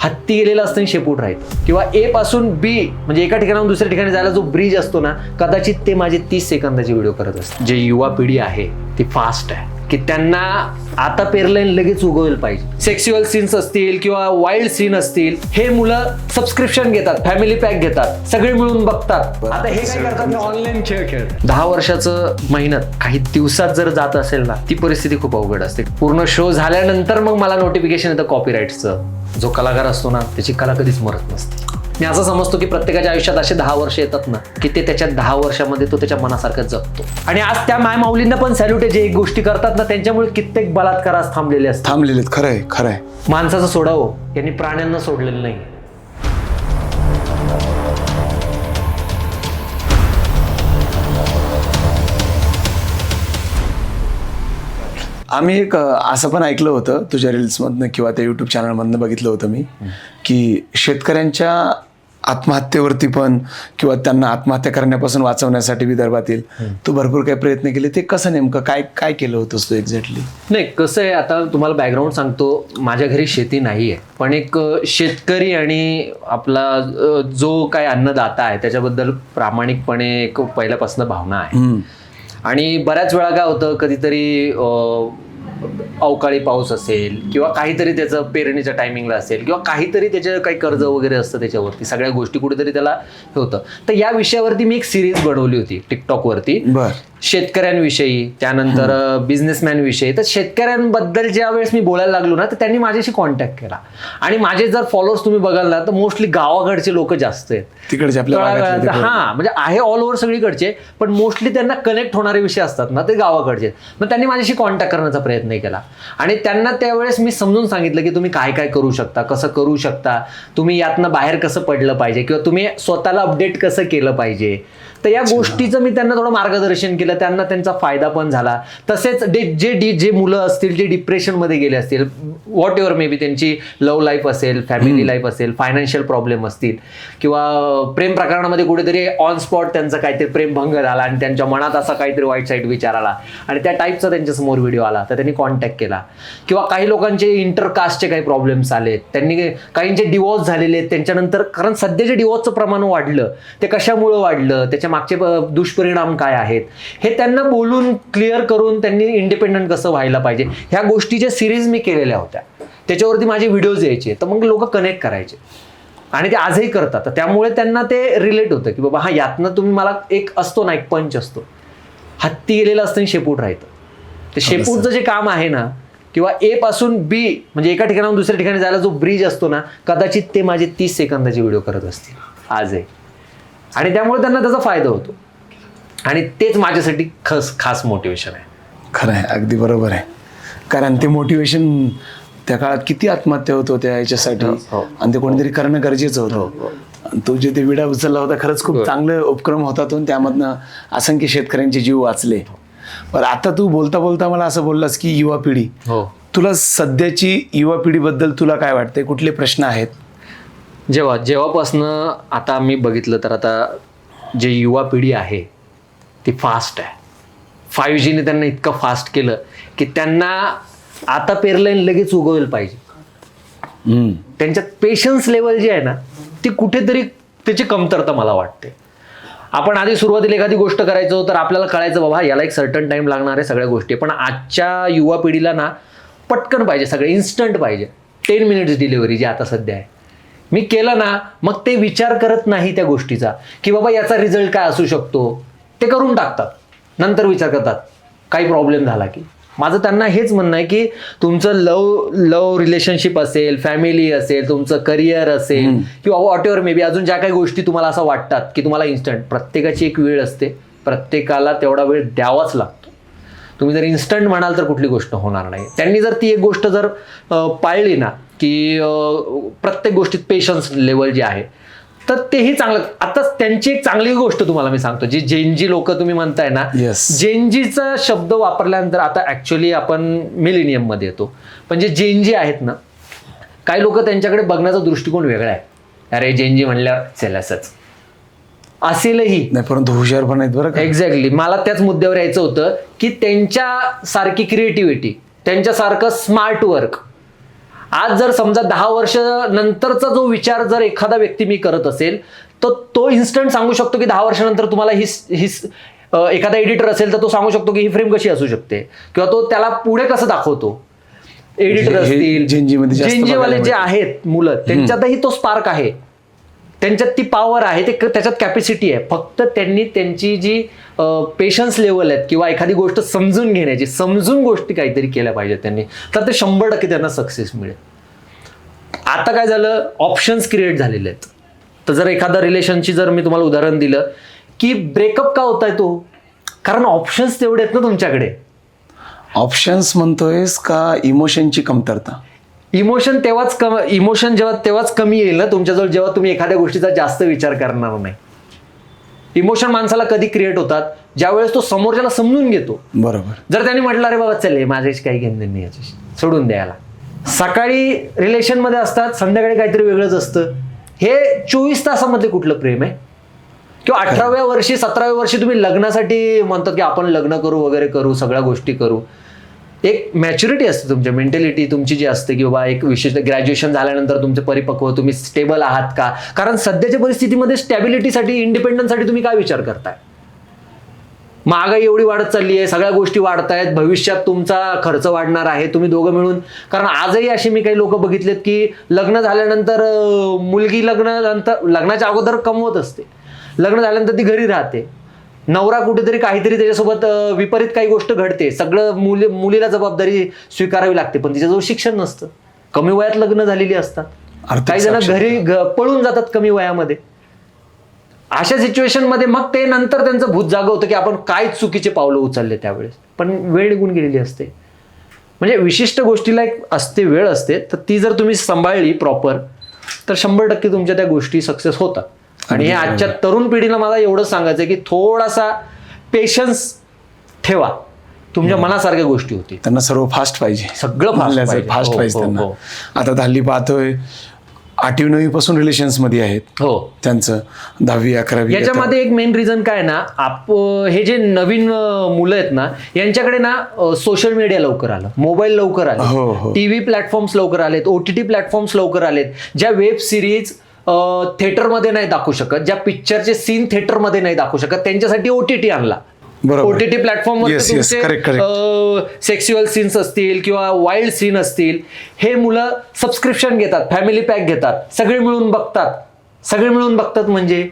हत्ती गेलेला असतं आणि शेपूट राहतं, किंवा ए पासून बी म्हणजे एका ठिकाणाहून दुसऱ्या ठिकाणी जायला जो ब्रिज असतो ना, कदाचित ते माझे 30 सेकंदाचे व्हिडिओ करत असते. जे युवा पिढी आहे ती फास्ट आहे, की त्यांना आता पेरलंय लगेच उगवलं पाहिजे. सेक्स्युअल सीन्स असतील किंवा वाईल्ड सीन असतील, हे मुलं सबस्क्रिप्शन घेतात, फॅमिली पॅक घेतात, सगळे मिळून बघतात. आता हे काय करतात, ऑनलाईन खेळ खेळतात. 10 वर्षाचं मेहनत काही दिवसात जर जात असेल ना, ती परिस्थिती खूप अवघड असते. पूर्ण शो झाल्यानंतर मग मला नोटिफिकेशन येतं कॉपीराईटचं. जो कलाकार असतो ना, त्याची कला कधीच मरत नसते. मी असं समजतो की प्रत्येकाच्या आयुष्यात असे 10 वर्ष येतात ना, की ते त्याच्या 10 वर्षामध्ये तो त्याच्या मनासारखं जगतो. आणि आज त्या मायमाऊलींना पण सॅल्यूट आहे, जे एक गोष्टी करतात ना, त्यांच्यामुळे कित्येक बलात्कार आज थांबलेले असतात. थांबलेले. खरंय खरंय. माणसाचं सोडावं, यांनी प्राण्यांना सोडलेलं नाही. आम्ही एक असं पण ऐकलं होतं तुझ्या रील्समधनं किंवा त्या यूट्यूब चॅनलमधनं बघितलं होतं मी, की शेतकऱ्यांच्या आत्महत्येवरती पण किंवा त्यांना आत्महत्या करण्यापासून वाचवण्यासाठी विदर्भातील तू भरपूर काही प्रयत्न केले. ते कसं नेमकं काय काय केलं होतंस तू एक्झॅक्टली? नाही, कसं आहे, आता तुम्हाला बॅकग्राऊंड सांगतो. माझ्या घरी शेती नाही आहे, पण एक शेतकरी आणि आपला जो काय अन्नदाता आहे त्याच्याबद्दल प्रामाणिकपणे एक पहिल्यापासून भावना आहे. आणि बऱ्याच वेळा काय होतं, कधीतरी अवकाळी पाऊस असेल किंवा काहीतरी त्याचं पेरणीच्या टायमिंगला असेल किंवा काहीतरी त्याचं काही कर्ज वगैरे असतं त्याच्यावरती, सगळ्या गोष्टी कुठेतरी त्याला हे होतं. तर या विषयावरती मी एक सिरीज बनवली होती टिकटॉकवरती, शेतकऱ्यांविषयी, त्यानंतर बिझनेसमॅन विषयी. तर शेतकऱ्यांबद्दल ज्या वेळेस मी बोलायला लागलो ना, तर त्यांनी माझ्याशी कॉन्टॅक्ट केला. आणि माझे जर फॉलोअर्स तुम्ही बघाल ना, तर मोस्टली गावाकडचे लोक जास्त आहेत, तिकडचे आपल्या. हा, म्हणजे आहे ऑल ओव्हर सगळीकडचे, पण मोस्टली त्यांना कनेक्ट होणारे विषय असतात ना, ते गावाकडचे. मग त्यांनी माझ्याशी कॉन्टॅक्ट करण्याचा प्रयत्न केला आणि त्यांना त्यावेळेस मी समजून सांगितलं की तुम्ही काय काय करू शकता, कसं करू शकता, तुम्ही यातनं बाहेर कसं पडलं पाहिजे किंवा तुम्ही स्वतःला अपडेट कसं केलं पाहिजे. तर या गोष्टीचं मी त्यांना थोडं मार्गदर्शन केलं, त्यांना त्यांचा फायदा पण झाला. तसेच जे मुलं असतील जे डिप्रेशनमध्ये गेले असतील, व्हॉट एव्हर मे बी, त्यांची लव्ह लाईफ असेल, फॅमिली लाईफ असेल, फायनान्शियल प्रॉब्लेम असतील किंवा प्रेम प्रकरणामध्ये कुठेतरी ऑन स्पॉट त्यांचा काहीतरी प्रेमभंग झाला आणि त्यांच्या मनात असा काहीतरी वाईट साईड विचार आला आणि त्या टाईपचा त्यांच्यासमोर व्हिडिओ आला, तर त्यांनी कॉन्टॅक्ट केला. किंवा काही लोकांचे इंटरकास्टचे काही प्रॉब्लेम्स आलेत, त्यांनी काहींचे डिवोर्स झालेले आहेत त्यांच्यानंतर, कारण सध्या जे डिवोर्सचं प्रमाण वाढलं ते कशामुळं वाढलं, त्याच्या मागचे दुष्परिणाम काय आहेत, हे त्यांना बोलून क्लिअर करून त्यांनी इंडिपेंडंट कसं व्हायला पाहिजे, ह्या गोष्टीच्या सिरीज मी केलेल्या होत्या. त्याच्यावरती माझे व्हिडिओज यायचे, तर मग लोक कनेक्ट करायचे आणि ते आजही करतात. तर त्यामुळे त्यांना ते रिलेट होतं की बाबा हा, यातनं तुम्ही मला एक असतो ना, एक पंच असतो, हत्ती गेलेला असतं आणि शेपूट राहतं. ते शेपूटचं जे काम आहे ना, किंवा ए पासून बी म्हणजे एका ठिकाणाहून दुसऱ्या ठिकाणी जायला जो ब्रिज असतो ना, कदाचित ते माझे 30 सेकंदाचे व्हिडिओ करत असतील आजही. आणि त्यामुळे त्यांना त्याचा फायदा होतो आणि तेच माझ्यासाठी खास मोटिवेशन आहे. खरं आहे, अगदी बरोबर आहे. कारण ते मोटिवेशन त्या काळात किती आत्महत्या होत होत्या याच्यासाठी, आणि ते कोणीतरी करणं गरजेचं होतं. तो जे ते विडा उचलला होता, खरंच खूप चांगलं उपक्रम होता तो, त्यामधनं असंख्य शेतकऱ्यांचे जीव वाचले. पण आता तू बोलता बोलता मला असं बोललास की युवा पिढी, तुला सध्याची युवा पिढीबद्दल तुला काय वाटतंय, कुठले प्रश्न आहेत? जेव्हापासनं आता मी बघितलं तर आता जे युवा पिढी आहे ती फास्ट आहे. 5Gने त्यांना इतकं फास्ट केलं की त्यांना आता पेरलंय लगेच उगवलं पाहिजे. त्यांच्यात पेशन्स लेवल जी आहे ना, ती कुठेतरी त्याची कमतरता मला वाटते. आपण आधी सुरुवातीला एखादी गोष्ट करायचो तर आपल्याला कळायचं बाबा याला एक सर्टन टाइम लागणार आहे सगळ्या गोष्टी, पण आजच्या युवा पिढीला ना पटकन पाहिजे, सगळं इन्स्टंट पाहिजे. 10 मिनिट्स डिलिव्हरी जी आता सध्या आहे, मी केलं ना मग ते विचार करत नाही त्या गोष्टीचा की बाबा याचा रिझल्ट काय असू शकतो, ते करून टाकतात. नंतर विचार करतात काही प्रॉब्लेम झाला की. माझं त्यांना हेच म्हणणं आहे की तुमचं लव रिलेशनशिप असेल, फॅमिली असेल, तुमचं करिअर असेल किंवा व्हॉट एव्हर मे बी, अजून ज्या काही गोष्टी तुम्हाला असं वाटतात की तुम्हाला इन्स्टंट, प्रत्येकाची एक वेळ असते, प्रत्येकाला तेवढा वेळ द्यावाच लागतो. तुम्ही जर इन्स्टंट म्हणाल तर कुठली गोष्ट होणार नाही. त्यांनी जर ती एक गोष्ट जर पाळली ना की प्रत्येक गोष्टीत पेशन्स लेवल जे आहे, तर तेही चांगलं. आता त्यांची एक चांगली गोष्ट तुम्हाला मी सांगतो, जी जेनजी लोक तुम्ही म्हणताय ना, जेनजीचा शब्द वापरल्यानंतर आता ऍक्च्युअली आपण मिलेनियम मध्ये येतो, पण जे जेनजी आहेत ना, काही लोक त्यांच्याकडे बघण्याचा दृष्टिकोन वेगळा आहे. अरे जेनजी म्हणल्यावर सेलसच असेलही नाही, परंतु हुशार पण आहेत बरं. एक्झॅक्टली, मला त्याच मुद्द्यावर यायचं होतं की त्यांच्या सारखी क्रिएटिव्हिटी, त्यांच्यासारखं स्मार्ट वर्क आज जर समजा 10 वर्ष नंतरचा जो विचार जर एखादा व्यक्ती मी करत असेल तर तो इन्स्टंट सांगू शकतो की 10 वर्षानंतर तुम्हाला ही एखादा एडिटर असेल तर तो सांगू शकतो की ही फ्रेम कशी असू शकते, किंवा तो त्याला पुढे कसं दाखवतो. एडिटर असतील, जेनजीवाले जे आहेत मुलं, त्यांच्यातही तो स्पार्क आहे, त्यांच्यात ती पॉवर आहे, त्याच्यात कॅपॅसिटी आहे. फक्त त्यांनी त्यांची जी पेशन्स लेवल आहेत किंवा एखादी गोष्ट समजून घेण्याची, समजून गोष्टी काहीतरी केल्या पाहिजेत त्यांनी, तर ते 100% त्यांना सक्सेस मिळेल. आता काय झालं, ऑप्शन्स क्रिएट झालेले आहेत. तर जर एखादा रिलेशनची जर मी तुम्हाला उदाहरण दिलं की ब्रेकअप का होत आहे तो, कारण ऑप्शन्स तेवढे आहेत ना तुमच्याकडे. ऑप्शन्स म्हणतोयस का इमोशनची कमतरता? इमोशन तेव्हाच कमी येईल ना तुमच्याजवळ, जेव्हा तुम्ही एखाद्या गोष्टीचा जास्त विचार करणार नाही. इमोशन माणसाला कधी क्रिएट होतात, ज्यावेळेस तो समोरच्याला समजून घेतो. बरोबर. जर त्याने म्हटलं अरे बाबा चल माझ्याशी काही घेणं नाही, याच्याशी सोडून द्यायला. सकाळी रिलेशन मध्ये असतात, संध्याकाळी काहीतरी वेगळंच असतं. हे 24 तासामध्ये कुठलं प्रेम आहे? किंवा 18व्या वर्षी 17व्या वर्षी तुम्ही लग्नासाठी म्हणतात की आपण लग्न करू वगैरे करू, सगळ्या गोष्टी करू. एक मॅच्युरिटी असते तुमच्या, मेंटॅलिटी तुमची जी असते की बाबा एक विशिष्ट ग्रॅज्युएशन झाल्यानंतर तुमचे परिपक्व, तुम्ही स्टेबल आहात का. कारण सध्याच्या परिस्थितीमध्ये स्टॅबिलिटीसाठी, इंडिपेंडन्ससाठी तुम्ही काय विचार करताय? महागाई एवढी वाढत चालली आहे, सगळ्या गोष्टी वाढतायत, भविष्यात तुमचा खर्च वाढणार आहे. तुम्ही दोघं मिळून, कारण आजही अशी मी काही लोक बघितलेत की लग्न झाल्यानंतर मुलगी लग्नाच्या अगोदर कमवत असते, लग्न झाल्यानंतर ती घरी राहते, नवरा कुठेतरी काहीतरी त्याच्यासोबत विपरीत काही गोष्ट घडते, सगळं मुलीला जबाबदारी स्वीकारावी लागते, पण तिच्याजवळ शिक्षण नसतं, कमी वयात लग्न झालेली असतात, काही जण घरी पळून जातात कमी वयामध्ये. अशा सिच्युएशन मध्ये मग ते नंतर त्यांचं भूत जागं होतं की आपण काय चुकीचे पावलं उचलले त्यावेळेस, पण वेळ निघून गेलेली असते. म्हणजे विशिष्ट गोष्टीला एक असते, वेळ असते, तर ती जर तुम्ही सांभाळली प्रॉपर तर 100% तुमच्या त्या गोष्टी सक्सेस होतात. आणि हे आजच्या तरुण पिढीला मला एवढंच सांगायचं की थोडासा पेशन्स ठेवा, तुमच्या मनासारख्या गोष्टी होती. त्यांना सर्व फास्ट पाहिजे, सगळं फास्ट पाहिजे त्यांना. आता हल्ली पाहतोय 8वी 9वी पासून रिलेशन्स मध्ये आहेत, त्यांचं 10वी 11वी. याच्यामध्ये एक मेन रिझन काय ना, हे जे नवीन मुलं आहेत ना, यांच्याकडे ना सोशल मीडिया लवकर आलं, मोबाईल लवकर आले, टीव्ही प्लॅटफॉर्म्स लवकर आलेत, OTT प्लॅटफॉर्म्स लवकर आलेत. ज्या वेब सिरीज थिएटरमध्ये नाही दाखवू शकत, ज्या पिक्चरचे सीन थिएटरमध्ये नाही दाखवू शकत, त्यांच्यासाठी OTT आणला. OTT प्लॅटफॉर्मवर तुमचे सेक्स्युअल सीन्स असतील किंवा वाईल्ड सीन असतील, हे मुलं सबस्क्रिप्शन घेतात, फॅमिली पॅक घेतात, सगळे मिळून बघतात. म्हणजे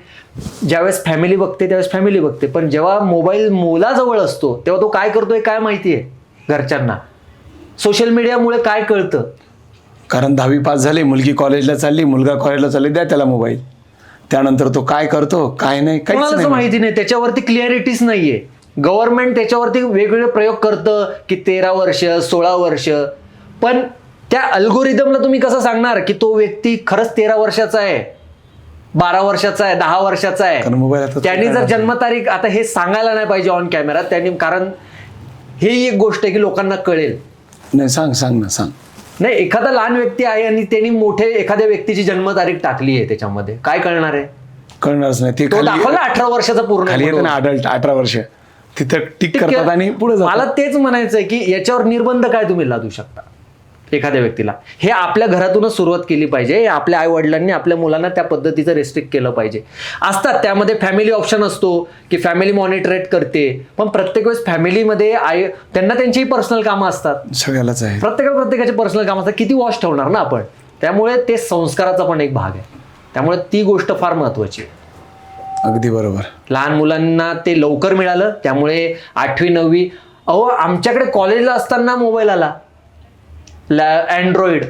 ज्यावेळेस फॅमिली बघते त्यावेळेस फॅमिली बघते, पण जेव्हा मोबाईल मुलाजवळ असतो तेव्हा तो काय करतोय काय माहितीये घरच्यांना. सोशल मीडियामुळे काय कळतं, कारण 10वी पास झाली, मुलगी कॉलेजला चालली, मुलगा कॉलेजला चालली, द्या त्याला मोबाईल. त्यानंतर तो काय करतो काय नाही कोणालाच माहिती नाही, त्याच्यावरती क्लिअरिटीच नाहीये. गव्हर्नमेंट त्याच्यावरती वेगवेगळे प्रयोग करतं की 13 वर्ष 16 वर्ष, पण त्या अल्गोरिदमला तुम्ही कसं सांगणार की तो व्यक्ती खरंच 13 वर्षाचा आहे, 12 वर्षाचा आहे, 10 वर्षाचा आहे. त्यांनी जर जन्मतारीख, आता हे सांगायला नाही पाहिजे ऑन कॅमेरा त्यांनी, कारण ही एक गोष्ट आहे की लोकांना कळेल. नाही सांग. नाही, एखादा लहान व्यक्ती आहे आणि त्यांनी मोठे एखाद्या व्यक्तीची जन्मतारीख टाकली आहे, त्याच्यामध्ये काय कळणार आहे? कळणारच नाही. ते दाखवलं 18 वर्षाचा पूर्ण, खाली येतं ना अडल्ट 18 वर्ष, तिथं टिक करतात आणि पुढे जातात. मला तेच म्हणायचं आहे की याच्यावर निर्बंध काय तुम्ही लादू शकता एखाद्या व्यक्तीला? हे आपल्या घरातूनच सुरुवात केली पाहिजे. आपल्या आई वडिलांनी आपल्या मुलांना त्या पद्धतीचं रेस्ट्रिक्ट केलं पाहिजे. असतात त्यामध्ये फॅमिली ऑप्शन असतो की फॅमिली मॉनिटरेट करते, पण प्रत्येक वेळेस फॅमिलीमध्ये त्यांना त्यांचीही पर्सनल कामं असतात, सगळ्यालाच आहे, प्रत्येकाचे पर्सनल कामं असतात. किती वॉच ठेवणार ना आपण? त्यामुळे ते संस्काराचा पण एक भाग आहे. त्यामुळे ती गोष्ट फार महत्वाची आहे. अगदी बरोबर. लहान मुलांना ते लवकर मिळालं, त्यामुळे 8वी 9वी, आमच्याकडे कॉलेजला असताना मोबाईल आला, अँड्रॉइड.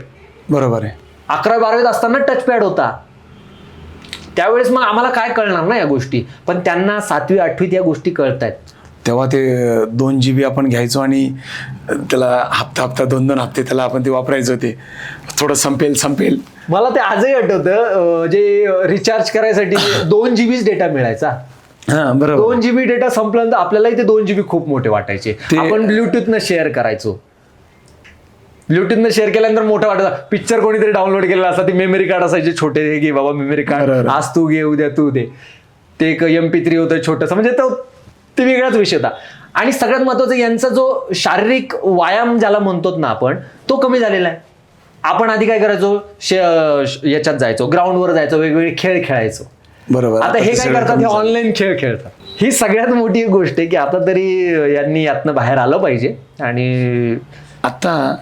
बरोबर आहे. 11वी 12वीत असताना टचपॅड होता. त्यावेळेस मग आम्हाला काय कळणार ना या गोष्टी, पण त्यांना 7वी 8वीत या गोष्टी कळतायत. तेव्हा ते 2 GB आपण घ्यायचो आणि त्याला हप्ता 2 हप्ते त्याला आपण ते वापरायचो, ते थोडं संपेल. मला ते आजही आठवतं, जे रिचार्ज करायसाठी 2 GB डेटा मिळायचा. बरोबर. 2 GB डेटा संपल्यानंतर आपल्यालाही ते 2 GB खूप मोठे वाटायचे. आपण ब्लूटूथनं शेअर करायचो. ब्लूटूथनं शेअर केल्यानंतर मोठं वाटायचं. पिक्चर कोणीतरी डाउनलोड केलेला असता, ती मेमरी कार्ड असायचे छोटे, घे बाबा मेमरी कार्ड, आज तू घे उद्या तू दे. ते एक MP3 होतं छोटंसं, म्हणजे ते वेगळाच विषय होता. आणि सगळ्यात महत्वाचं, यांचा जो शारीरिक व्यायाम ज्याला म्हणतो ना आपण, तो कमी झालेला आहे. आपण आधी काय करायचो, याच्यात जायचो, ग्राउंडवर जायचो, वेगवेगळे खेळ खेळायचो. बरोबर. आता हे काय सगळं करतात, कमी हे झालं. ऑनलाईन खेळ खेळतात. ही सगळ्यात मोठी एक गोष्ट आहे की आता तरी यांनी यातनं बाहेर आलं पाहिजे. आणि आता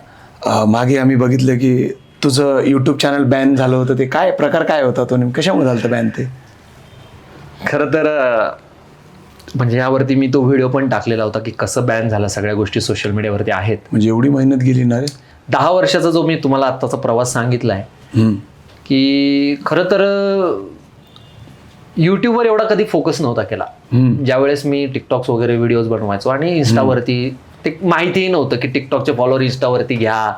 मागे आम्ही बघितलं की तुझं युट्यूब चॅनल बॅन झालं होतं, ते काय प्रकार काय होता तो, नेमकं कशामुळे झालं बॅन ते? खरं तर म्हणजे यावरती मी तो व्हिडिओ पण टाकलेला होता की कसं बॅन झालं, सगळ्या गोष्टी सोशल मीडियावरती आहेत. म्हणजे एवढी मेहनत गेली ना रे. 10 वर्षाचा जो मी तुम्हाला आत्ताचा प्रवास सांगितला आहे हम्म. की खरं तर यूट्यूबवर एवढा कधी फोकस नव्हता केला. ज्यावेळेस मी टिकटॉक्स वगैरे व्हिडिओज बनवायचो आणि इन्स्टावरती ते माहितीही नव्हतं की टिकटॉकचे फॉलोअर इन्स्टावरती घ्या,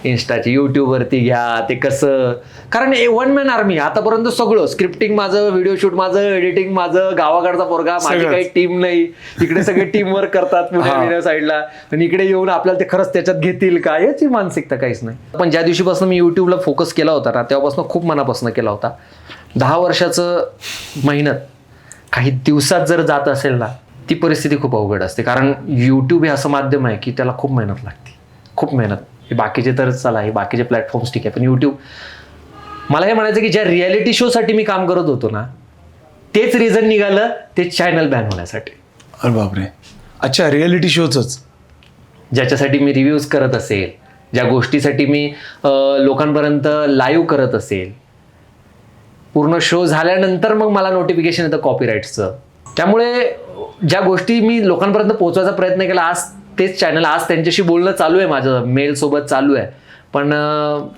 इन्स्टाचे यूट्यूबवरती घ्या, ते कसं. कारण वन मॅन आर्मी आतापर्यंत सगळं स्क्रिप्टिंग माझं, व्हिडिओ शूट माझं, एडिटिंग माझं, गावाकडचा पोरगा, माझी काही टीम नाही, इकडे सगळे टीम वर्क करतात पुण्या साईडला, आणि इकडे येऊन आपल्याला ते खरंच त्याच्यात घेतील का, याची मानसिकता काहीच नाही. पण ज्या दिवशीपासून मी युट्यूबला फोकस केला होता ना, तेव्हापासून खूप मनापासून केला होता. 10 वर्षाचं मेहनत काही दिवसात जर जात असेल ना, ती परिस्थिती खूप अवघड असते. कारण यूट्यूब हे असं माध्यम आहे की त्याला खूप मेहनत लागते, खूप मेहनत. हे बाकीचे तर चला, हे बाकीचे प्लॅटफॉर्म्स ठीक आहे, पण यूट्यूब, मला हे म्हणायचं की ज्या रियालिटी शोसाठी मी काम करत होतो ना, तेच रिझन निघालं ते चॅनल बॅन होण्यासाठी. अरे बापरे. अच्छा, रियालिटी शोच. ज्याच्यासाठी मी रिव्ह्यूज करत असेल, ज्या गोष्टीसाठी मी लोकांपर्यंत लाईव्ह करत असेल, पूर्ण शो झाल्यानंतर मग मला नोटिफिकेशन येतं कॉपीराईट्सचं. त्यामुळे ज्या गोष्टी मी लोकांपर्यंत पोहोचवायचा प्रयत्न केला, आज तेच चॅनल, आज त्यांच्याशी बोलणं चालू आहे, माझं मेल सोबत चालू आहे, पण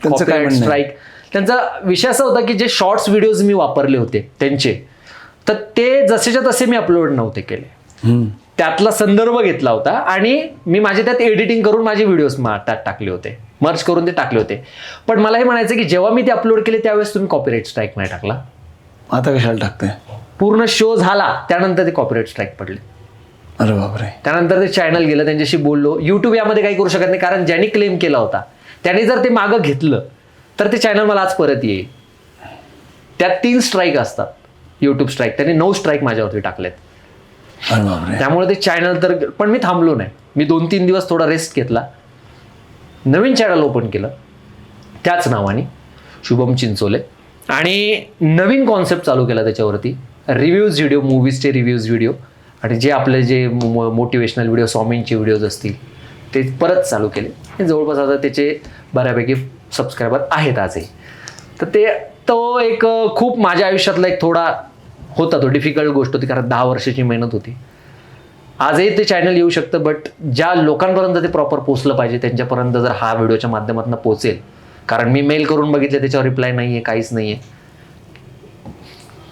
कॉपीराईट स्ट्राईक. त्यांचा विषय असा होता की जे शॉर्ट्स व्हिडिओज मी वापरले होते त्यांचे, तर ते जसेच्या तसे मी अपलोड नव्हते केले. त्यातला संदर्भ घेतला होता आणि मी माझे त्यात एडिटिंग करून माझे व्हिडिओज त्यात टाकले होते, मर्ज करून ते टाकले होते. पण मला हे म्हणायचं की जेव्हा मी ते अपलोड केले त्यावेळेस तुम्ही कॉपीराईट स्ट्राईक नाही टाकला. आता कशाला टाकतंय? पूर्ण शो झाला त्यानंतर ते कॉपीराईट स्ट्राईक पडले. अरे बापरे. त्यानंतर ते चॅनल गेलं, त्यांच्याशी बोललो. युट्यूब यामध्ये काही करू शकत नाही, कारण ज्यांनी क्लेम केला होता त्याने जर ते मागं घेतलं तर ते चॅनल मला आज परत येईल. त्यात 3 स्ट्राईक असतात, युट्यूब स्ट्राईक. त्यांनी 9 स्ट्राईक माझ्यावरती टाकलेत. अरे बापरे. त्यामुळे ते चॅनल तर, पण मी थांबलो नाही. मी 2-3 दिवस थोडा रेस्ट घेतला, नवीन चॅनल ओपन केलं त्याच नावाने, शुभम चिंचोले, आणि नवीन कॉन्सेप्ट चालू केला त्याच्यावरती. रिव्ह्यूज व्हिडिओ, मूवीजचे रिव्ह्यूज व्हिडिओ, आणि जे आपले जे मोटिवेशनल व्हिडिओ, स्वामींचे व्हिडिओज असतील ते परत चालू केले. हे जवळपास आता त्याचे बऱ्यापैकी सबस्क्रायबर आहेत आजही. तर तो एक खूप माझ्या आयुष्यातला एक थोडा होता, तो डिफिकल्ट गोष्ट होती, कारण 10 वर्षाची मेहनत होती. आजही ते चॅनल येऊ शकतं, बट ज्या लोकांपर्यंत ते प्रॉपर पोचलं पाहिजे त्यांच्यापर्यंत जर हा व्हिडिओच्या माध्यमातून पोचेल, कारण मी मेल करून बघितले त्याच्यावर रिप्लाय नाही आहे, काहीच नाही आहे.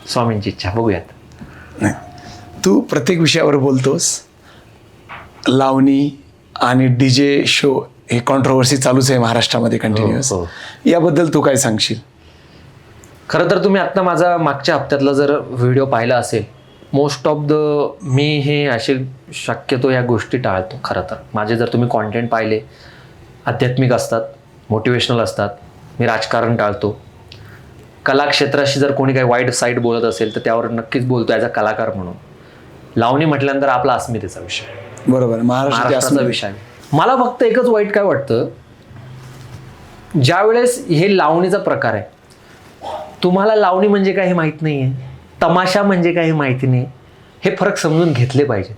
स्वामींची इच्छा, बघूयात. नाही, तू प्रत्येक विषयावर बोलतोस. लावणी आणि डीजे शो हे कॉन्ट्रोवर्सी चालूच आहे महाराष्ट्रामध्ये कंटिन्युअस. हो. याबद्दल तू काय सांगशील? खरं तर तुम्ही आत्ता माझा मागच्या हप्त्यातला जर व्हिडिओ पाहिला असेल, मोस्ट ऑफ मी हे असे शक्यतो या गोष्टी टाळतो. खरं तर माझे जर तुम्ही कॉन्टेंट पाहिले, आध्यात्मिक असतात, मोटिवेशनल असतात. मी राजकारण टाळतो. कलाक्षेत्राशी जर कोणी काही वाईट साईड बोलत असेल तर त्यावर नक्कीच बोलतो ॲज अ कलाकार म्हणून. लावणी म्हटल्यानंतर आपला अस्मितेचा विषय, बरोबर, महाराष्ट्राचा विषय. मला फक्त एकच वाईट काय वाटतं, ज्यावेळेस हे लावणीचा प्रकार आहे, तुम्हाला लावणी म्हणजे काय हे माहीत नाही आहे, तमाशा म्हणजे काय हे माहिती नाही, हे फरक समजून घेतले पाहिजे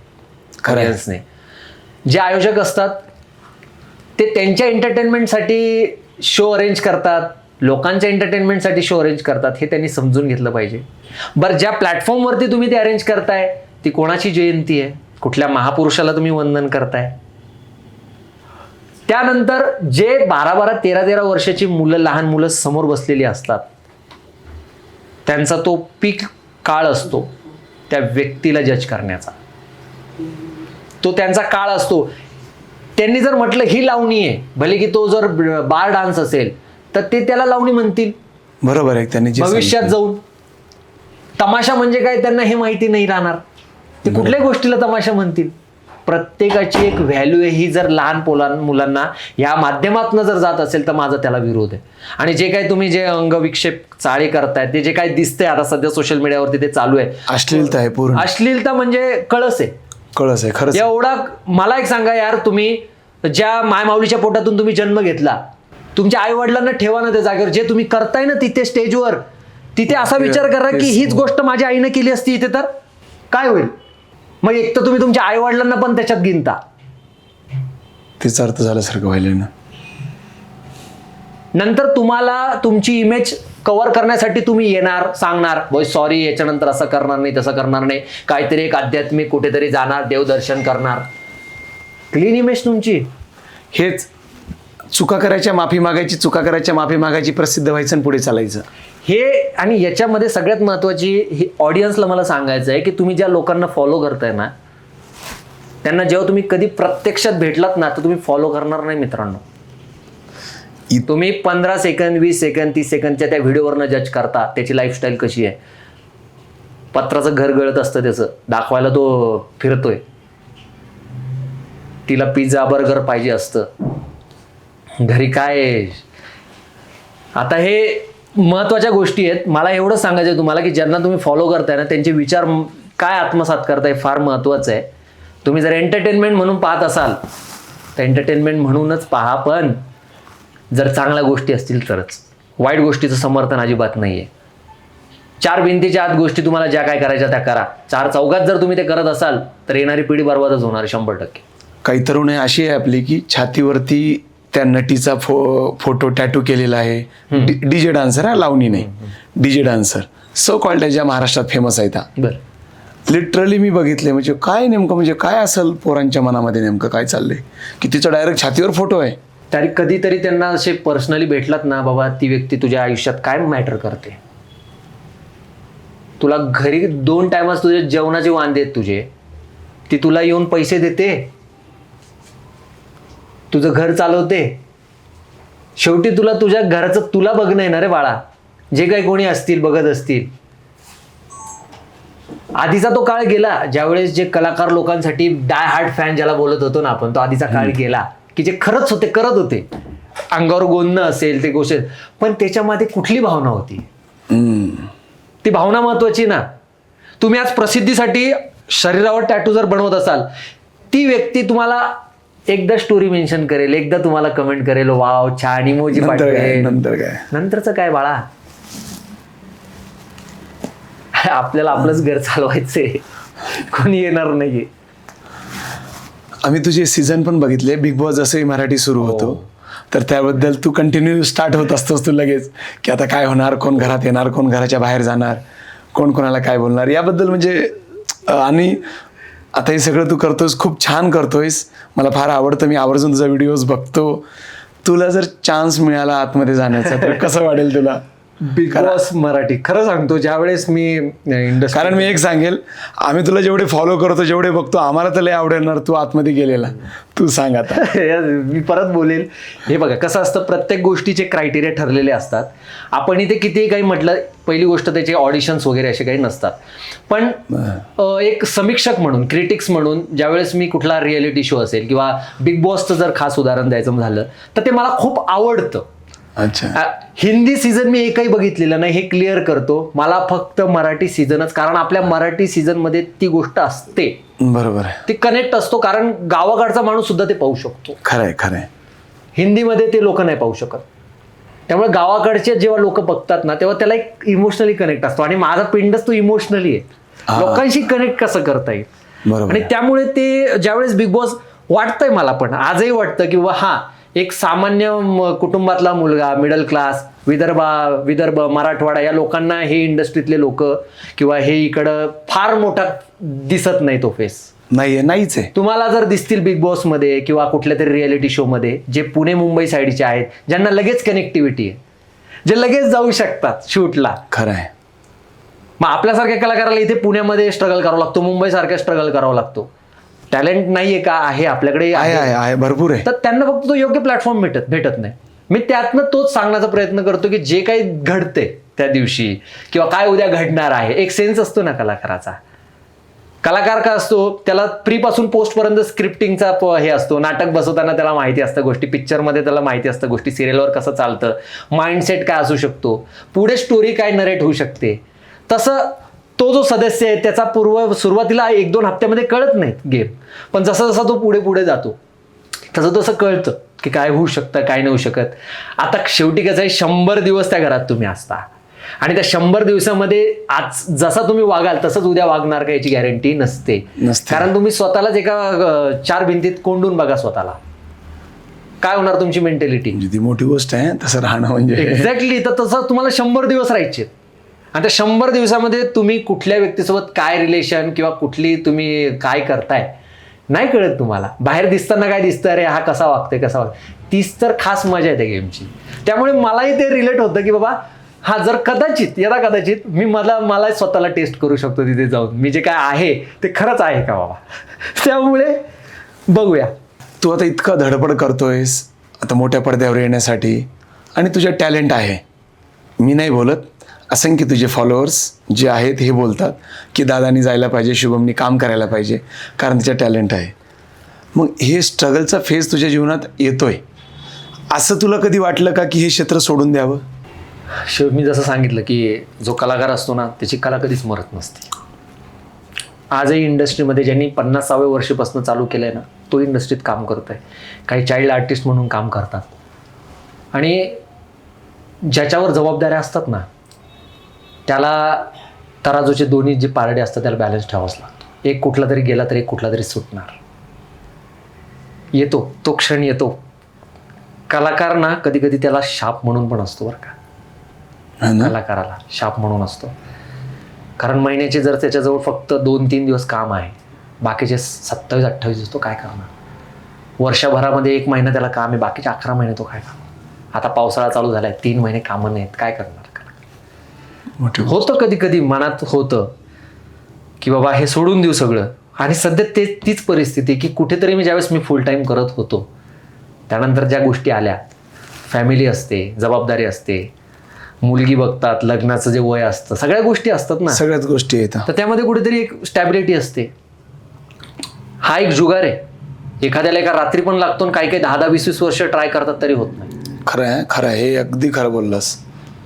ऑडियन्सने. जे आयोजक असतात ते त्यांच्या एंटरटेनमेंटसाठी शो अरेंज करतात, लोकांच्या एंटरटेनमेंटसाठी शो अरेंज करतात, हे त्यांनी समजून घेतलं पाहिजे. बरं, ज्या प्लॅटफॉर्मवरती तुम्ही ते अरेंज करताय ती कोणाची जयंती आहे, कुठल्या महापुरुषाला तुम्ही वंदन करताय, त्यानंतर जे 12-12, 13-13 वर्षाची मुलं, लहान मुलं समोर बसलेली असतात, त्यांचा तो पीक काळ असतो त्या व्यक्तीला जज करण्याचा, तो त्यांचा काळ असतो. त्यांनी जर म्हटलं ही लावणी आहे, भले की तो जर बार डान्स असेल तर ते त्याला लावणी म्हणतील. बरोबर आहे. त्यांनी भविष्यात जाऊन तमाशा म्हणजे काय त्यांना हे माहिती नाही राहणार, ते कुठल्याही गोष्टीला तमाशा म्हणतील. प्रत्येकाची एक व्हॅल्यू आहे, ही जर लहान मुलांना या माध्यमातून जर जात असेल तर माझा त्याला विरोध आहे. आणि जे काही तुम्ही जे अंगविक्षेप चाळे करताय, ते जे काही दिसतंय आता सध्या सोशल मीडियावरती ते चालू आहे, अश्लीलता आहे पूर्ण. अश्लीलता म्हणजे कळस आहे, कळस आहे खरंच. एवढा. मला एक सांगा यार, तुम्ही ज्या मायमाऊलीच्या पोटातून तुम्ही जन्म घेतला, तुमच्या आई वडिलांना ठेवा ना त्या जागेवर, जे तुम्ही करताय ना तिथे स्टेजवर, तिथे असा विचार करा की हीच गोष्ट माझ्या आईने केली असती इथे तर काय होईल. मग एक तर तुम्ही तुमच्या आई वडिलांना पण त्याच्यात गिनता. तिचा अर्थ झाल्यासारखं व्हायला ना. नंतर तुम्हाला तुमची इमेज कव्हर करण्यासाठी तुम्ही येणार, सांगणार बॉय सॉरी, याच्यानंतर असं करणार नाही, तसं करणार नाही, काहीतरी एक आध्यात्मिक कुठेतरी जाणार, देवदर्शन करणार. क्लीन इमेज तुमची. हेच चुका करायच्या माफी मागायची, चुका करायच्या माफी मागायची, प्रसिद्ध व्हायचं आणि पुढे चालायचं हे. आणि याच्यामध्ये सगळ्यात महत्त्वाची ही ऑडियन्सला मला सांगायचं आहे की तुम्ही ज्या लोकांना फॉलो करताय ना, त्यांना जेव्हा तुम्ही कधी प्रत्यक्षात भेटलात ना तर तुम्ही फॉलो करणार नाही मित्रांनो. तुम्ही 15 सेकंद, 20 सेकंद, 30 सेकंदच्या त्या व्हिडिओवरनं जज करता त्याची लाईफस्टाईल कशी आहे. पत्राचं घर गळत असतं त्याचं, दाखवायला तो फिरतोय, तिला पिझ्झा बर्गर पाहिजे असतं, घरी काय. आता हे महत्वाच्या गोष्टी आहेत. मला एवढं सांगायचं आहे तुम्हाला की ज्यांना तुम्ही फॉलो करताय ना त्यांचे विचार काय आत्मसात करताय फार महत्वाचं आहे. तुम्ही जर एंटरटेनमेंट म्हणून पाहत असाल तर एंटरटेनमेंट म्हणूनच पहा, पण जर चांगल्या गोष्टी असतील तरच. वाईट गोष्टीचं समर्थन अजिबात नाही आहे. 4 भिंतीच्या आत गोष्टी तुम्हाला ज्या काय करायच्या त्या करा. 4 चौघात जर तुम्ही ते करत असाल तर येणारी पिढी बरबादच होणार 100%. काही तरुण आहे अशी आहे आपली की छातीवरती त्या नटीचा फोटो टॅटू केलेला आहे. डीजे डान्सर, हा लावणी नाही, डीजे डान्सर सो कॉल्ड आहे, ज्या महाराष्ट्रात फेमस आहेत. बरं, लिटरली मी बघितले, म्हणजे काय नेमकं, म्हणजे काय असेल पोरांच्या मनामध्ये नेमकं काय चाललंय की तिचा डायरेक्ट छातीवर फोटो आहे. तरी कधीतरी त्यांना असे पर्सनली भेटलात ना, बाबा ती व्यक्ती तुझ्या आयुष्यात काय मॅटर करते, तुला घरी 2 टायमास तुझे जेवणाचे वांदे आहेत तुझे, ती तुला येऊन पैसे देते, तुझं घर चालवते, शेवटी तुला तुझ्या घराचं तुला बघणं आहे ना रे बाळा. जे काही कोणी असतील बघत असतील. आधीचा तो काळ गेला ज्यावेळेस जे कलाकार लोकांसाठी डाय हार्ट फॅन ज्याला बोलत होतो ना आपण, तो आधीचा काळ गेला की जे खरंच होते, करत होते, अंगावर गोंदणं असेल ते गोष्ट, पण त्याच्यामध्ये कुठली भावना होती. ती भावना महत्वाची ना. तुम्ही आज प्रसिद्धीसाठी शरीरावर टॅटू जर बनवत असाल, ती व्यक्ती तुम्हाला एकदा स्टोरी मेन्शन करेल, एकदा तुम्हाला कमेंट करेल, वाव छान, इमोजी पाठवेल, नंतर काय, नंतरचं काय बाळा. आपल्याला आपलंच घर चालवायचंय, कोणी येणार नाही. आम्ही तुझे सीझन पण बघितले. बिग बॉस जसंही मराठी सुरू होतो तर त्याबद्दल तू कंटिन्यू स्टार्ट होत असतोस तू लगेच की आता काय होणार, कोण घरात येणार, कोण घराच्या बाहेर जाणार, कोण कोणाला काय बोलणार याबद्दल. म्हणजे आणि आता हे सगळं तू करतोयस, खूप छान करतोयस, मला फार आवडतं. मी आवर्जून तुझा व्हिडिओज बघतो. तुला जर चान्स मिळाला आतमध्ये जाण्याचा तर कसं वाटेल तुला? बिग बॉस मराठी, खरं सांगतो, ज्यावेळेस मी इंडस्ट्री, कारण मी एक सांगेल, आम्ही तुला जेवढे फॉलो करतो, जेवढे बघतो, आम्हाला तर लय आवडणार तू आतमध्ये गेलेला. तू सांग आता. मी परत बोलेल. हे बघा कसं असतं, प्रत्येक गोष्टीचे क्रायटेरिया ठरलेले असतात. आपण इथे कितीही काही म्हटलं, पहिली गोष्ट त्याचे ऑडिशन्स वगैरे असे काही नसतात. पण एक समीक्षक म्हणून, क्रिटिक्स म्हणून ज्यावेळेस मी कुठला रियालिटी शो असेल किंवा बिग बॉसचं जर खास उदाहरण द्यायचं झालं तर ते मला खूप आवडतं. अच्छा. हिंदी सीझन मी एकही बघितलेलं नाही, हे क्लिअर करतो. मला फक्त मराठी सीझनच, कारण आपल्या मराठी सीझन मध्ये ती गोष्ट असते. बरोबर आहे, ते कनेक्ट असतो, कारण गावाकडचा माणूस सुद्धा ते पाहू शकतो. खरंय खरंय. हिंदीमध्ये ते लोक नाही पाहू शकत. त्यामुळे गावाकडचे जेव्हा लोक बघतात ना तेव्हा त्याला एक इमोशनली कनेक्ट असतो. आणि माझा पिंडच तो इमोशनली आहे, लोकांशी कनेक्ट कसं करता येईल. बरोबर. आणि त्यामुळे ते ज्यावेळेस बिग बॉस वाटतंय, मला पण आजही वाटतं की हा एक सामान्य कुटुंबातला मुलगा, मिडल क्लास, विदर्भ, मराठवाडा या लोकांना हे इंडस्ट्रीतले लोक किंवा हे इकडं फार मोठा दिसत नाही तो फेस. नाहीच आहे. तुम्हाला जर दिसतील बिग बॉस मध्ये किंवा कुठल्या तरी रियालिटी शो मध्ये जे पुणे मुंबई साईडचे आहेत, ज्यांना लगेच कनेक्टिव्हिटी आहे, जे लगेच जाऊ शकतात शूटला. खरं आहे. मग आपल्यासारख्या कलाकाराला इथे पुण्यामध्ये स्ट्रगल करावं लागतो, मुंबई सारखा स्ट्रगल करावा लागतो. टॅलेंट नाहीये का? आहे, आपल्याकडे आहे, भरपूर आहे. तर त्यांना फक्त तो योग्य प्लॅटफॉर्म भेटत नाही. मी त्यातनं तोच सांगण्याचा प्रयत्न करतो की जे काही घडते त्या दिवशी किंवा काय उद्या घडणार आहे, एक सेन्स असतो ना कलाकाराचा. कलाकार का असतो, त्याला प्री पासून पोस्ट पर्यंत स्क्रिप्टिंगचा हे असतो. नाटक बसवताना त्याला माहिती असतं गोष्टी, पिक्चरमध्ये त्याला माहिती असतं गोष्टी, सिरियलवर कसं चालतं, माइंडसेट काय असू शकतो, पुढे स्टोरी काय नरेट होऊ शकते. तसं तो जो सदस्य आहे त्याचा सुरुवातीला 1-2 हप्त्यामध्ये कळत नाही गेम, पण जसा जसा तो पुढे जातो तसं तसं कळतं की काय होऊ शकतं काय नाही होऊ शकत. आता शेवटी कसं आहे, 100 दिवस त्या घरात तुम्ही असता आणि त्या 100 दिवसामध्ये आज जसा तुम्ही वागाल तसंच उद्या वागणार का याची गॅरंटी नसते. कारण तुम्ही स्वतःलाच एका 4 भिंतीत कोंडून बघा स्वतःला, काय होणार तुमची मेंटॅलिटी. म्हणजे ती मोठी गोष्ट आहे तसं राहणं म्हणजे. एक्झॅक्टली. तर तसं तुम्हाला 100 दिवस राहायचे आणि त्या 100 दिवसामध्ये तुम्ही कुठल्या व्यक्तीसोबत काय रिलेशन किंवा कुठली तुम्ही काय करताय नाही कळत तुम्हाला. बाहेर दिसताना काय दिसतं, अरे हा कसा वागतोय कसा वागतोय, तीच तर खास मजा आहे त्या गेमची. त्यामुळे मलाही ते रिलेट होतं की बाबा हा जर कदाचित मला स्वतःला टेस्ट करू शकतो तिथे जाऊन, मी जे काय आहे ते खरंच आहे का बाबा. त्यामुळे बघूया. तू आता इतका धडपड करतोयस आता मोठ्या पडद्यावर येण्यासाठी आणि तुझ्या टॅलेंट आहे. मी नाही बोलत, असंख्य तुझे फॉलोअर्स जे आहेत हे बोलतात की दादानी जायला पाहिजे, शुभमनी काम करायला पाहिजे कारण तिच्या टॅलेंट आहे. मग हे स्ट्रगलचा फेज तुझ्या जीवनात येतोय, असं तुला कधी वाटलं का की हे क्षेत्र सोडून द्यावं? मी जसं सांगितलं की जो कलाकार असतो ना त्याची कला कधीच मरत नसते. आजही इंडस्ट्रीमध्ये ज्यांनी 50व्या वर्षापासून चालू केलंय ना तो इंडस्ट्रीत काम करतोय. काही चाइल्ड आर्टिस्ट म्हणून काम करतात आणि ज्याच्यावर जबाबदाऱ्या असतात ना त्याला तराजूचे दोन्ही जे पारडे असतात त्याला बॅलन्स ठेवावाच लागतो. एक कुठला तरी गेला तर एक कुठला तरी सुटणार. येतो तो क्षण येतो. कलाकार ना कधी कधी त्याला शाप म्हणून पण असतो बरं का. कलाकाराला शाप म्हणून असतो. कारण महिन्याचे जर त्याच्याजवळ फक्त 2-3 दिवस काम आहे, बाकीचे 27-28 दिवस तो काय करणार. वर्षभरामध्ये 1 महिना त्याला काम आहे, बाकीचे 11 महिने तो काय करणार. आता पावसाळा चालू झालाय, 3 महिने कामं नाहीत, काय करणार. होतं कधी कधी मनात होतं की बाबा हे सोडून देऊ सगळं. आणि सध्या तीच परिस्थिती की कुठेतरी ज्यावेळेस मी फुल टाईम करत होतो त्यानंतर ज्या गोष्टी आल्या, फॅमिली असते, जबाबदारी असते, मुलगी बघतात, लग्नाचं जे वय असतं, सगळ्या गोष्टी असतात ना, सगळ्याच गोष्टी येतात. तर त्यामध्ये कुठेतरी एक स्टॅबिलिटी असते. हा एक जुगार आहे. एखाद्याला एका रात्री पण लागतो आणि काही 10-20 वर्ष ट्राय करतात तरी होत नाही. खरं आहे, हे अगदी खरं बोललास.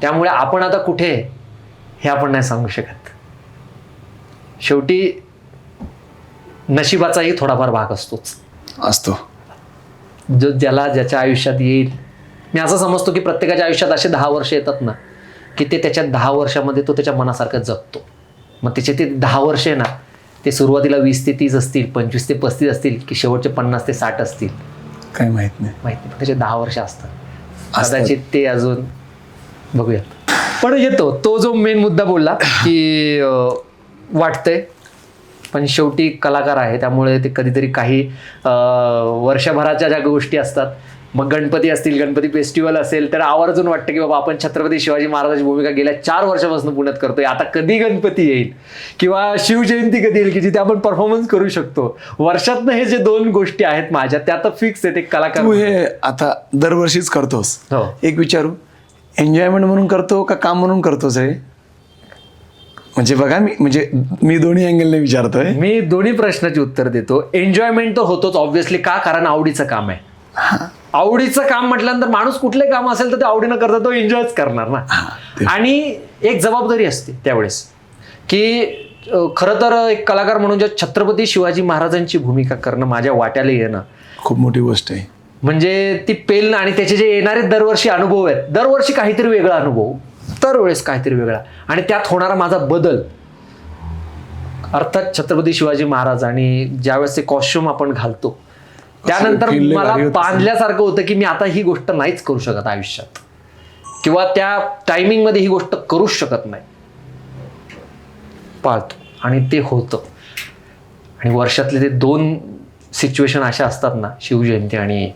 त्यामुळे आपण आता कुठे हे आपण नाही सांगू शकत. शेवटी नशिबाचाही थोडाफार भाग असतो. ज्याच्या आयुष्यात येईल. मी असं समजतो की प्रत्येकाच्या आयुष्यात असे 10 वर्ष येतात ना की ते त्याच्या 10 वर्षामध्ये तो त्याच्या मनासारखं जगतो. मग त्याचे ते 10 वर्ष आहे ना ते सुरुवातीला 20 ते 30 असतील, 25 ते 35 असतील की शेवटचे 50 ते 60 असतील, काय माहित नाही. त्याचे 10 वर्ष असतात. कदाचित ते अजून बघूया. पण येतो तो जो मेन मुद्दा बोलला की वाटतंय पण शेवटी कलाकार आहे त्यामुळे ते कधीतरी काही वर्षभराच्या ज्या गोष्टी असतात, मग गणपती असतील, गणपती फेस्टिवल असेल तर आवर्जून वाटतं की बाबा आपण छत्रपती शिवाजी महाराजांची भूमिका गेल्या 4 वर्षापासून पुण्यात करतोय, आता कधी गणपती येईल किंवा शिवजयंती कधी येईल की जिथे आपण परफॉर्मन्स करू शकतो. वर्षातनं हे जे 2 गोष्टी आहेत माझ्या त्या तर फिक्स आहेत. एक कलाकार तू हे आता दरवर्षीच करतोस. हो. एक विचारू, एन्जॉयमेंट म्हणून करतो का काम म्हणून करतोस रे? म्हणजे बघा मी दोन्ही अँगलने विचारतोय. मी दोन्ही प्रश्नाची उत्तर देतो. एन्जॉयमेंट तर होतोच ऑब्व्हियसली. का? कारण आवडीचं काम आहे. आवडीचं काम म्हटल्यानंतर माणूस कुठलंही काम असेल तर ते आवडीनं करता, तो एन्जॉयच करणार ना. आणि एक जबाबदारी असते त्यावेळेस की खरं तर एक कलाकार म्हणून ज्या छत्रपती शिवाजी महाराजांची भूमिका करणं माझ्या वाट्याला येणं खूप मोठी गोष्ट आहे. म्हणजे ती पेल आणि त्याचे जे येणारे दरवर्षी अनुभव आहेत, दरवर्षी काहीतरी वेगळा अनुभव, दरवेळेस काहीतरी वेगळा, आणि त्यात होणारा माझा बदल. अर्थात छत्रपती शिवाजी महाराज आणि ज्यावेळेस ते कॉस्ट्युम आपण घालतो त्यानंतर मला बांधल्यासारखं होतं की मी आता ही गोष्ट नाहीच करू शकत आयुष्यात किंवा त्या टायमिंग मध्ये ही गोष्ट करूच शकत नाही. पाळतो आणि ते होतं. आणि वर्षातले ते 2 सिच्युएशन अशा असतात ना, शिवजयंती आणि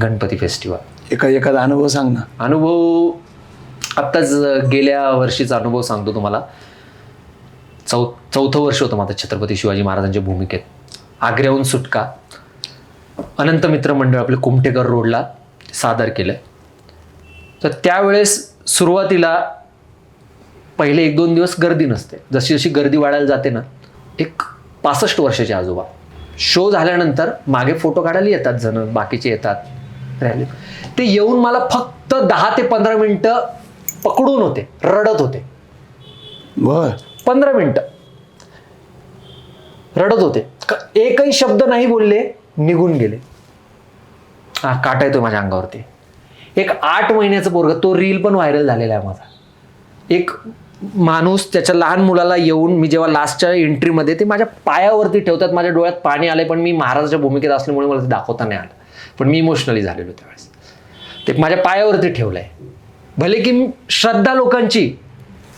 गणपती फेस्टिवल. एखादा अनुभव सांग ना. अनुभव आत्ताच गेल्या वर्षीचा अनुभव सांगतो तुम्हाला. 4थं वर्ष होतं माझं छत्रपती शिवाजी महाराजांच्या भूमिकेत. आग्र्याहून सुटका, अनंत मित्र मंडळ आपले कुमठेकर रोडला सादर केलं. तर त्यावेळेस सुरुवातीला पहिले 1-2 दिवस गर्दी नसते. जशी जशी गर्दी वाढायला जाते ना, एक 65 वर्षाचे आजोबा शो झाल्यानंतर मागे फोटो काढायला येतात जण, बाकीचे येतात रॅली. ते येऊन मला फक्त 10 ते 15 मिनिटं पकडून होते, रडत होते. बर 15 मिनिटं रडत होते. एकही शब्द नाही बोलले, निघून गेले. काटा येतोय माझ्या अंगावरती. एक 8 महिन्याचं पोरग, तो रील पण व्हायरल झालेला आहे माझा. एक माणूस त्याच्या लहान मुलाला येऊन, मी जेव्हा लास्टच्या एंट्रीमध्ये ते माझ्या पायावरती ठेवतात, माझ्या डोळ्यात पाणी आलंय, पण मी महाराजाच्या भूमिकेत असल्यामुळे मला ते दाखवता नाही आलं, पण मी इमोशनली झालेलो त्यावेळेस. ते माझ्या पायावरती ठेवलंय. भले की श्रद्धा लोकांची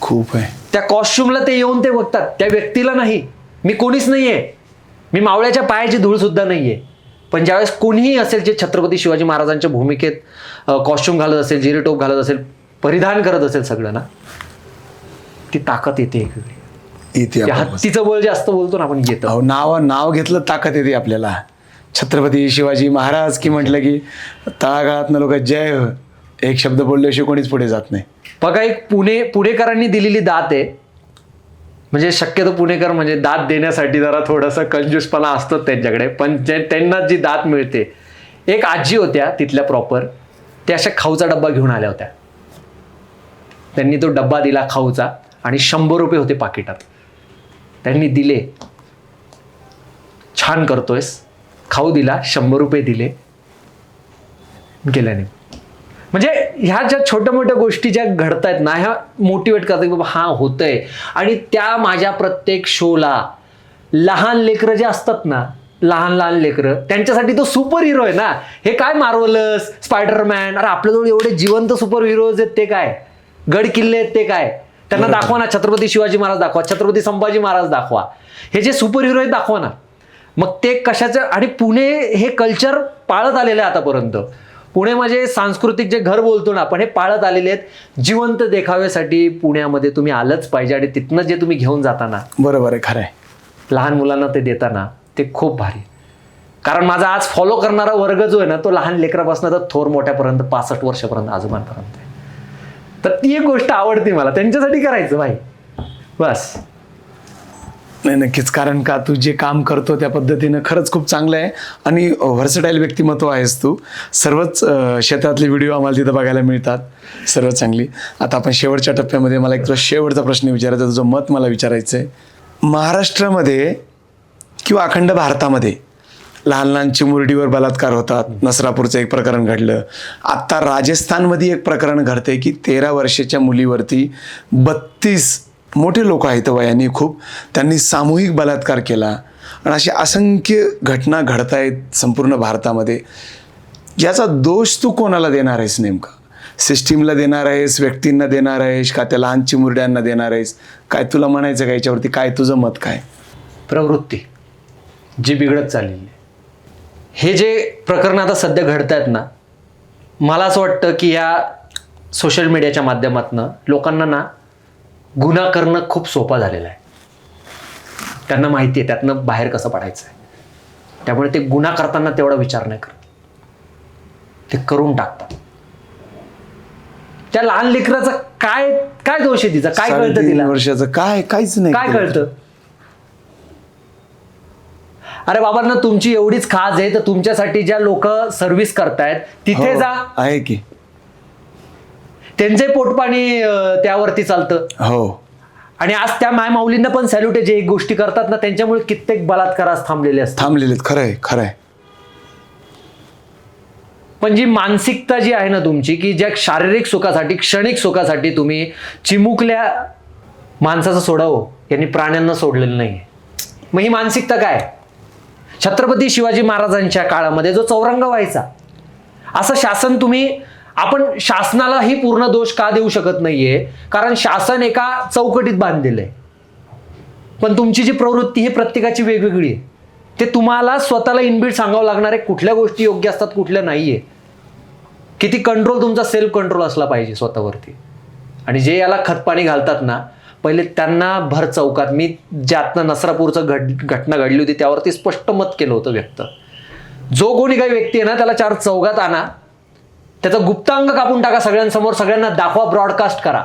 खूप आहे, त्या कॉस्ट्युमला ते येऊन ते बघतात, त्या व्यक्तीला नाही. मी कोणीच नाहीये, मी मावळ्याच्या पायाची धूळ सुद्धा नाहीये. पण ज्यावेळेस कोणीही असेल जे छत्रपती शिवाजी महाराजांच्या भूमिकेत कॉस्ट्युम घालत असेल, जिरेटोप घालत असेल, परिधान करत असेल सगळं ना, ती ताकद येते एक वेगळी. इथे त्या हत्तीचं बळ जास्त बोलतो ना आपण, येतं. अहो, नाव घेतलं ताकद येते आपल्याला. छत्रपती शिवाजी महाराज की म्हटलं की तळागाळातनं लोक जय हो, एक शब्द बोलल्याशिवाय कोणीच पुढे जात नाही. बघा, एक पुणेकरांनी दिलेली दात आहे. म्हणजे शक्यतो पुणेकर म्हणजे दात देण्यासाठी जरा थोडासा कंजूसपणा असतो त्यांच्याकडे, पण त्यांना जी दात मिळते. एक आजी होत्या तिथल्या प्रॉपर, त्या अशा खाऊचा डब्बा घेऊन आल्या होत्या. त्यांनी तो डब्बा दिला खाऊचा, आणि 100 रुपये होते पाकिटात. त्यांनी दिले, छान करतोयस, खाऊ दिला, 100 रुपये दिले, गेल्याने. म्हणजे ह्या ज्या छोट्या मोठ्या गोष्टी ज्या घडतायत ना, ह्या मोटिवेट करतात की बाबा हा होतंय. आणि त्या माझ्या प्रत्येक शोला लहान लेकरं जे असतात ना, लहान लेकरं, त्यांच्यासाठी तो सुपर हिरो आहे ना. हे काय मार्वलस, स्पायडरमॅन, अरे आपल्याजवळ एवढे जिवंत सुपर हिरोज आहेत, ते काय गड किल्ले आहेत, ते काय, त्यांना दाखवा ना. छत्रपती शिवाजी महाराज दाखवा, छत्रपती संभाजी महाराज दाखवा, हे जे सुपर हिरो आहेत दाखवा ना. मग ते कशाचं. आणि पुणे हे कल्चर पाळत आलेलं आहे आतापर्यंत. पुणे म्हणजे सांस्कृतिक जे घर बोलतो ना आपण, हे पाळत आलेले आहेत. जिवंत देखाव्यासाठी पुण्यामध्ये तुम्ही आलंच पाहिजे, आणि तिथनं जे तुम्ही घेऊन जाताना, बरोबर आहे, खरं आहे, लहान मुलांना ते देताना, ते खूप भारी. कारण माझा आज फॉलो करणारा वर्ग जो आहे ना, तो लहान लेकरापासून तर थोर मोठ्यापर्यंत, 65 वर्षापर्यंत, आजोबांपर्यंत. तर ती एक गोष्ट आवडते मला, त्यांच्यासाठी करायचं भाई, बस. नाही, नक्कीच. कारण का तू जे काम करतो त्या पद्धतीनं खरंच खूप चांगलं आहे, आणि व्हर्सटाईल व्यक्तिमत्व आहेस तू. सर्वच क्षेत्रातले व्हिडिओ आम्हाला तिथं बघायला मिळतात, सर्व चांगली. आता आपण शेवटच्या टप्प्यामध्ये, मला एक तुला शेवटचा प्रश्न विचारायचा, तुझं मत मला विचारायचं आहे. महाराष्ट्रामध्ये किंवा अखंड भारतामध्ये लहान लहान चिमुरडीवर बलात्कार होतात. नसरापूरचं एक प्रकरण घडलं. आत्ता राजस्थानमध्ये एक प्रकरण घडतंय की 13 वर्षाच्या मुलीवरती 32 मोठे लोक आहेत वयाने खूप, त्यांनी सामूहिक बलात्कार केला. आणि अशी असंख्य घटना घडत आहेत संपूर्ण भारतामध्ये. याचा दोष तू कोणाला देणार आहेस नेमका? सिस्टीमला देणार आहेस, व्यक्तींना देणार आहेस, का त्या लहान चिमुरड्यांना देणार आहेस? काय तुला म्हणायचं का याच्यावरती? काय तुझं मत काय? प्रवृत्ती जी बिघडत चाललेली आहे. हे जे प्रकरण आता सध्या घडत आहेत ना, मला असं वाटतं की या सोशल मीडियाच्या माध्यमातून लोकांना ना गुन्हा करणं खूप सोपं झालेलं आहे. त्यांना माहिती आहे त्यातनं बाहेर कसं पडायचं आहे. त्यामुळे ते गुन्हा करताना तेवढा विचार नाही करत, ते करून टाकतात. त्या लहान लेकराचा काय काय दोष आहे, तिचा काय कळतं, तिला वर्षाचं काहीच नाही, काय कळतं? अरे बाबांना, तुमची एवढीच खाज आहे तर तुमच्यासाठी ज्या लोक सर्व्हिस करतायत तिथे जा, आहे की त्यांचे पोटपाणी त्यावरती चालतं. हो. आणि आज त्या माय माऊलींना पण सॅल्यूट आहे, जे एक गोष्टी करतात ना, त्यांच्यामुळे कित्येक बलात्कार आज थांबलेले असतात. खरंय खरंय. पण जी मानसिकता जी आहे ना तुमची, की ज्या शारीरिक सुखासाठी, क्षणिक सुखासाठी तुम्ही चिमुकल्या माणसाचं सोडावं, यांनी प्राण्यांना सोडलेलं नाही. मग ही मानसिकता काय? छत्रपती शिवाजी महाराजांच्या काळामध्ये जो चौरंग व्हायचा, असं शासन तुम्ही, आपण शासनालाही पूर्ण दोष का देऊ शकत नाहीये, कारण शासन एका चौकटीत बांधलेलं आहे. पण तुमची जी प्रवृत्ती ही प्रत्येकाची वेगवेगळी आहे. ते तुम्हाला स्वतःला इनबिल्ट सांगावं लागणार आहे, कुठल्या गोष्टी योग्य असतात, कुठल्या नाहीये. किती कंट्रोल, तुमचा सेल्फ कंट्रोल असला पाहिजे स्वतःवरती. आणि जे याला खतपाणी घालतात ना, पहिले त्यांना भर चौकात, मी ज्यातनं नसरापूरचं घटना घडली होती त्यावरती स्पष्ट मत केलं होतं व्यक्त. जो कोणी काही व्यक्ती आहे ना, त्याला 4 चौघात आणा, त्याचं गुप्तांग कापून टाका सगळ्यांसमोर, सगळ्यांना दाखवा, ब्रॉडकास्ट करा.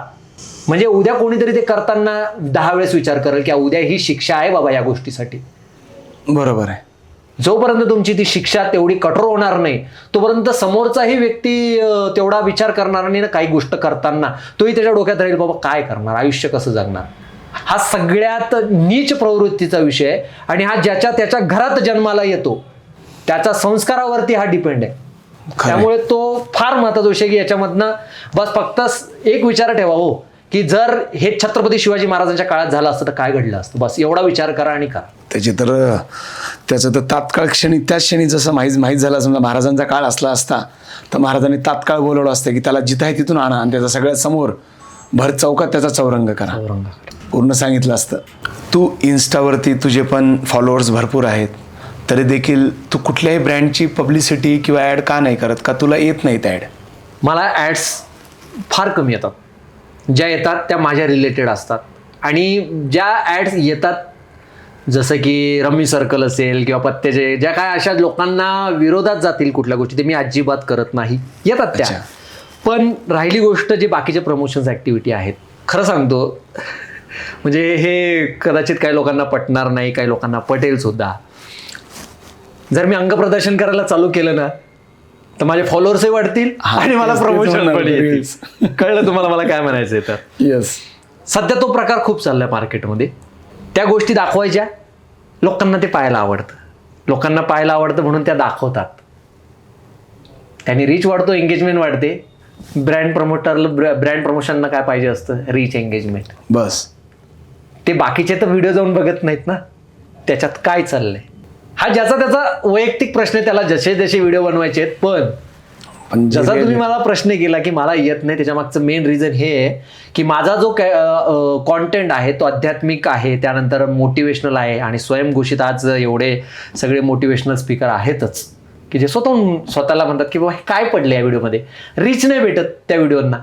म्हणजे उद्या कोणीतरी ते करताना 10 वेळेस विचार करेल की उद्या ही शिक्षा आहे बाबा या गोष्टीसाठी. बरोबर आहे. जोपर्यंत तुमची ती शिक्षा तेवढी कठोर होणार नाही, तोपर्यंत समोरचाही व्यक्ती तेवढा विचार करणार नाही ना काही गोष्ट करताना. तोही त्याच्या डोक्यात राहील, बाबा काय करणार, आयुष्य कसं जगणार. हा सगळ्यात नीच प्रवृत्तीचा विषय. आणि हा ज्याच्या त्याच्या घरात जन्माला येतो त्याच्या संस्कारावरती हा डिपेंड आहे. त्यामुळे तो फार महत्वाचा विषय की याच्यामधनं बस फक्त एक विचार ठेवा हो की जर हे छत्रपती शिवाजी महाराजांच्या काळात झालं असतं तर काय घडलं असतं, बस एवढा विचार करा आणि करा. त्याचं तर तात्काळ क्षणी त्याच क्षणी जसं माहीत झालं, समजा महाराजांचा काळ असला असता तर महाराजांनी तात्काळ बोलवलं असतं की त्याला जिथं आहे तिथून आणा आणि त्याचा सगळ्यात समोर भर चौकात त्याचा चौरंग करा, पूर्ण सांगितलं असतं. तू इन्स्टावरती तुझे पण फॉलोअर्स भरपूर आहेत, तरी देखील तू कुठल्याही ब्रँडची पब्लिसिटी किंवा ॲड का नाही करत? का तुला येत नाहीत ॲड? मला ॲड्स फार कमी येतात. ज्या येतात त्या माझ्या रिलेटेड असतात आणि ज्या ॲड्स येतात जसं की रम्मी सर्कल असेल किंवा पत्त्याचे ज्या काय अशा लोकांना विरोधात जातील कुठल्या गोष्टी ते मी अजिबात करत नाही, येतात त्या. पण राहिली गोष्ट जे बाकीचे प्रमोशन्स ॲक्टिव्हिटी आहेत, खरं सांगतो म्हणजे हे कदाचित काही लोकांना पटणार नाही, काही लोकांना पटेल सुद्धा. जर मी अंगप्रदर्शन करायला चालू केलं ना तर माझे फॉलोअर्सही वाढतील आणि मला प्रमोशन पण येतील. कळलं तुम्हाला मला काय म्हणायचंय? तर येस, सध्या तो प्रकार खूप चाललाय मार्केटमध्ये. त्या गोष्टी दाखवायच्या, लोकांना ते पाहायला आवडतं, लोकांना पाहायला आवडतं म्हणून त्या दाखवतात. त्याने रीच वाढतो, एंगेजमेंट वाढते. ब्रँड प्रमोशनला काय पाहिजे असतं? Reach, engagement. बस. ते बाकीचे तर व्हिडिओ जाऊन बघत नाहीत ना, त्याच्यात काय चाललंय. हा ज्याचा त्याचा वैयक्तिक प्रश्न आहे, त्याला जसे जसे व्हिडिओ बनवायचे आहेत. पण जसा तुम्ही मला प्रश्न केला की मला येत नाही, त्याच्या मागचं मेन रिझन हे आहे की माझा जो कॉन्टेंट आहे तो आध्यात्मिक आहे, त्यानंतर मोटिवेशनल आहे आणि स्वयंघोषित आज एवढे सगळे मोटिवेशनल स्पीकर आहेतच की जे स्वतःला म्हणतात की बाबा हे काय पडले या व्हिडिओमध्ये, रीच नाही भेटत त्या व्हिडिओना,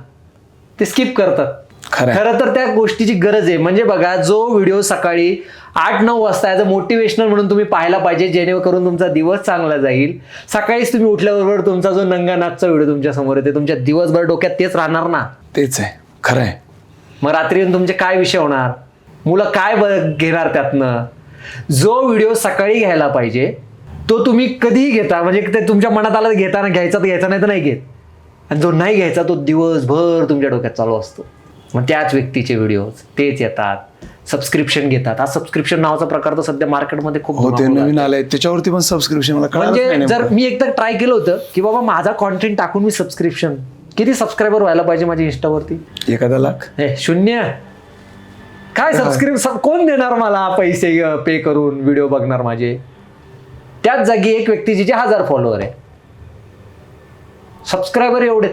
ते स्किप करतात. खरं तर त्या गोष्टीची गरज आहे. म्हणजे बघा, जो व्हिडिओ सकाळी 8-9 वाजता ॲज अ मोटिवेशनल म्हणून तुम्ही पाहायला पाहिजे, जेणेकरून तुमचा दिवस चांगला जाईल. सकाळीच तुम्ही उठल्याबरोबर तुमचा जो नंगानाथचा व्हिडिओ तुमच्या समोर येते, तुमच्या दिवसभर डोक्यात तेच राहणार ना. तेच आहे, खरं आहे. मग रात्री येऊन तुमचे काय विषय होणार, मुलं काय घेणार त्यातनं. जो व्हिडिओ सकाळी घ्यायला पाहिजे तो तुम्ही कधीही घेता, म्हणजे ते तुमच्या मनात आला घेताना घ्यायचा तर घ्यायचा, नाही तर नाही घेत. आणि जो नाही घ्यायचा तो दिवसभर तुमच्या डोक्यात चालू असतो. मग त्याच व्यक्तीचे व्हिडिओ तेच येतात, सबस्क्रिप्शन घेतात. आज सबस्क्रिप्शन नावाचा प्रकार तर सध्या मार्केटमध्ये खूप होते, नवीन आलंय, त्याच्यावरती पण सबस्क्रिप्शन. मला म्हणजे जर मी एकदा ट्राय केलं होतं की बाबा माझा कॉन्टेंट टाकून मी सबस्क्रिप्शन, किती सबस्क्रायबर व्हायला पाहिजे माझ्या इंस्टावरती? 1 लाख. 0. काय सबस्क्रिप्शन कोण देणार मला पैसे पे करून व्हिडिओ बघणार माझे? त्याच जागी एक व्यक्ती जिचे 1000 फॉलोअर आहे, सबस्क्रायबर एवढे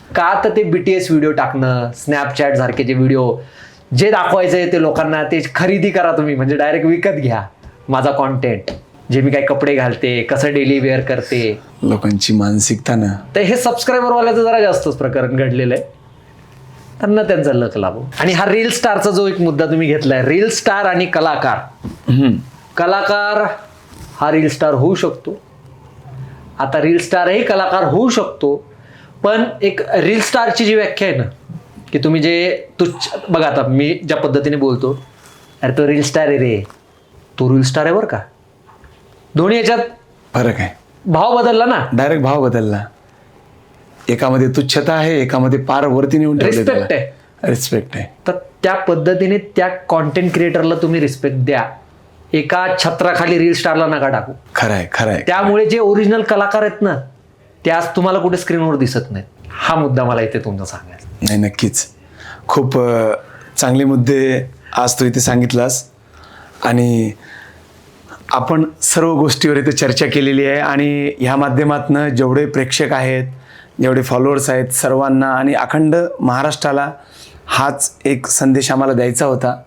का? तर ते BTS व्हिडिओ टाकणं, स्नॅपचॅट सारखे जे व्हिडिओ जे दाखवायचे ते लोकांना, ते खरेदी करा तुम्ही, म्हणजे डायरेक्ट विकत घ्या माझा कॉन्टेंट, जे मी काही कपडे घालते, कसं डेली वेअर करते, लोकांची मानसिकता ना. तर हे सबस्क्रायबरवाल्याचं जरा जास्तच प्रकरण घडलेलं आहे. त्यांना त्यांचा लक लाभो. आणि हा रील स्टारचा जो एक मुद्दा तुम्ही घेतलाय, रील स्टार आणि कलाकार हा रील स्टार होऊ शकतो. आता रील स्टारही कलाकार होऊ शकतो, पण एक रील स्टारची जी व्याख्या आहे ना की तुम्ही जे बघा, आता मी ज्या पद्धतीने बोलतो, अरे तो रील स्टार आहे रे, तो रील स्टार आहे बरं का. दोन्ही याच्यात फरक आहे. भाव बदलला ना, डायरेक्ट भाव बदलला. एकामध्ये तुच्छता आहे, एकामध्ये पार वरती नेऊन रिस्पेक्ट आहे. रिस्पेक्ट आहे. तर त्या पद्धतीने त्या कॉन्टेंट क्रिएटरला तुम्ही रिस्पेक्ट द्या. एका छत्राखाली रील स्टारला नका टाकू. खरंय. त्यामुळे जे ओरिजिनल कलाकार आहेत ना ते आज तुम्हाला कुठे स्क्रीनवर दिसत नाहीत. हा मुद्दा मला इथे तुमचा सांगायचा. नाही, नक्कीच खूप चांगले मुद्दे आज तू इथे सांगितलास आणि आपण सर्व गोष्टीवर इथे चर्चा केलेली आहे. आणि ह्या माध्यमातून जेवढे प्रेक्षक आहेत, जेवढे फॉलोअर्स आहेत, सर्वांना आणि अखंड महाराष्ट्राला हाच एक संदेश आम्हाला द्यायचा होता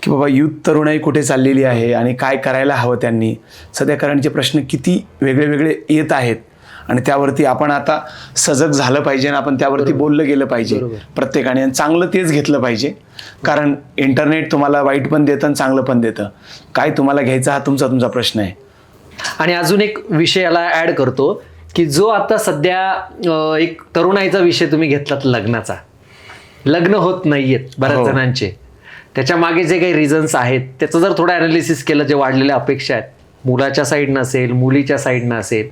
की बाबा युथ तरुणाई कुठे चाललेली आहे आणि काय करायला हवं त्यांनी. सध्या करंटचे प्रश्न किती वेगळे वेगळे येत आहेत आणि त्यावरती आपण आता सजग झालं पाहिजे आणि आपण त्यावरती बोललं गेलं पाहिजे प्रत्येकाने. आणि चांगलं तेच घेतलं पाहिजे, कारण इंटरनेट तुम्हाला वाईट पण देतं आणि चांगलं पण देतं. काय तुम्हाला घ्यायचा हा तुमचा प्रश्न आहे. आणि अजून एक विषय याला ॲड करतो की जो आता सध्या एक तरुणाईचा विषय तुम्ही घेतलात, लग्नाचा. लग्न होत नाहीयेत बऱ्याच जणांचे. त्याच्या मागे जे काही रिझन्स आहेत त्याचं जर थोडं ॲनालिसिस केलं, जे वाढलेल्या अपेक्षा आहेत, मुलाच्या साईडनं असेल, मुलीच्या साईडनं असेल,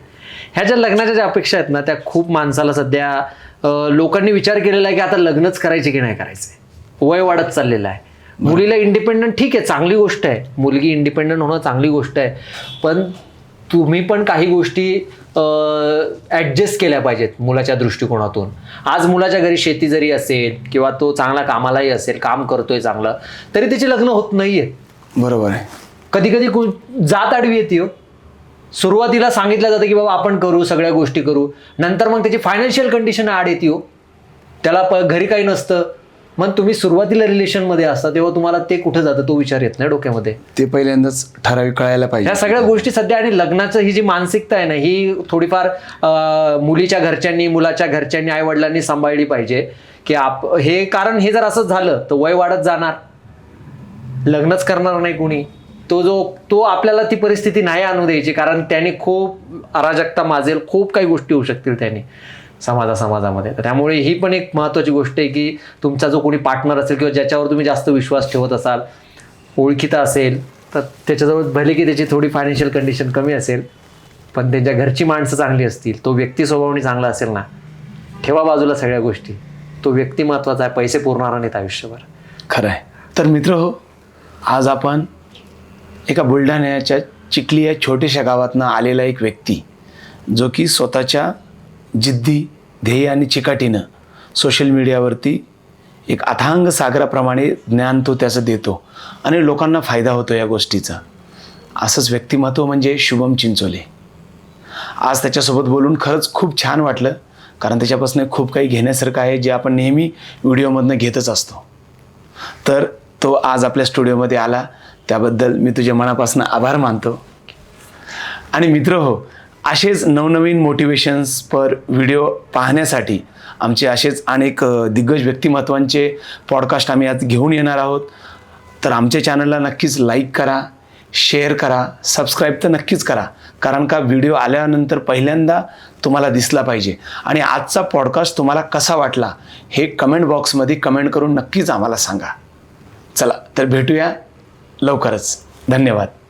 ह्या ज्या लग्नाच्या ज्या अपेक्षा आहेत ना, त्या खूप माणसाला सध्या लोकांनी विचार केलेला आहे की आता लग्नच करायचे की नाही करायचे. वय वाढत चाललेलं आहे. मुलीला इंडिपेंडंट, ठीक आहे, चांगली गोष्ट आहे, मुलगी इंडिपेंडंट होणं चांगली गोष्ट आहे, पण तुम्ही पण काही गोष्टी ॲडजस्ट केल्या पाहिजेत मुलाच्या दृष्टिकोनातून. आज मुलाच्या घरी शेती जरी असेल किंवा तो चांगला कामालाही असेल, काम करतोय चांगलं, तरी त्याची लग्न होत नाहीये. बरोबर आहे. कधी कधी जात आडवी येते हो. सुरुवातीला सांगितलं जातं की बाबा आपण करू, सगळ्या गोष्टी करू, नंतर मग त्याची फायनान्शियल कंडिशन आड येते हो. त्याला घरी काही नसतं. मग तुम्ही सुरुवातीला रिलेशनमध्ये असता तेव्हा तुम्हाला ते कुठं जातं तो विचार येत नाही डोक्यामध्ये. ते पहिल्यांदाच ठराविक कळायला पाहिजे ह्या सगळ्या गोष्टी सध्या, आणि लग्नाचं ही जी मानसिकता आहे ना, ही थोडीफार मुलीच्या घरच्यांनी, मुलाच्या घरच्यांनी, आईवडिलांनी सांभाळली पाहिजे की हे, कारण हे जर असं झालं तर वय वाढत जाणार, लग्नच करणार नाही कुणी. तो आपल्याला ती परिस्थिती नाही आणू द्यायची, कारण त्याने खूप अराजकता माजेल, खूप काही गोष्टी होऊ शकतील त्याने समाजामध्ये. तर त्यामुळे ही पण एक महत्त्वाची गोष्ट आहे की तुमचा जो कोणी पार्टनर असेल किंवा ज्याच्यावर तुम्ही जास्त विश्वास ठेवत असाल, ओळखीता असेल, तर त्याच्याजवळ भले की त्याची थोडी फायनान्शियल कंडिशन कमी असेल, पण त्यांच्या घरची माणसं चांगली असतील, तो व्यक्ती स्वभावाने चांगला असेल ना, ठेवा बाजूला सगळ्या गोष्टी. तो व्यक्ती महत्त्वाचा आहे, पैसे पुरणार नाहीत आयुष्यभर. खरं आहे. तर मित्र हो, आज आपण एका बुलढाण्याच्या चिखली या छोट्याशा गावातनं आलेला एक व्यक्ती, जो की स्वतःच्या जिद्दी, ध्येय आणि चिकाटीनं सोशल मीडियावरती एक अथांग सागराप्रमाणे ज्ञान तो त्याचं देतो आणि लोकांना फायदा होतो या गोष्टीचा. असंच व्यक्तिमत्व म्हणजे शुभम चिंचोले. आज त्याच्यासोबत बोलून खरंच खूप छान वाटलं, कारण त्याच्यापासून खूप काही घेण्यासारखं आहे जे आपण नेहमी व्हिडिओमधनं घेतच असतो. तर तो आज आपल्या स्टुडिओमध्ये आला, त्याबद्दल मी तुझ्या मनापासून आभार मानतो. आणि मित्र हो, असेच नवनवीन मोटिवेशन्सपर व्हिडिओ पाहण्यासाठी आमचे असेच अनेक दिग्गज व्यक्तिमत्वांचे पॉडकास्ट आम्ही आज घेऊन येणार आहोत. तर आमच्या चॅनलला नक्कीच लाईक करा, शेअर करा, सबस्क्राईब तर नक्कीच करा, कारण का व्हिडिओ आल्यानंतर पहिल्यांदा तुम्हाला दिसला पाहिजे. आणि आजचा पॉडकास्ट तुम्हाला कसा वाटला हे कमेंट बॉक्समध्ये कमेंट करून नक्कीच आम्हाला सांगा. चला तर भेटूया लवकरच. धन्यवाद.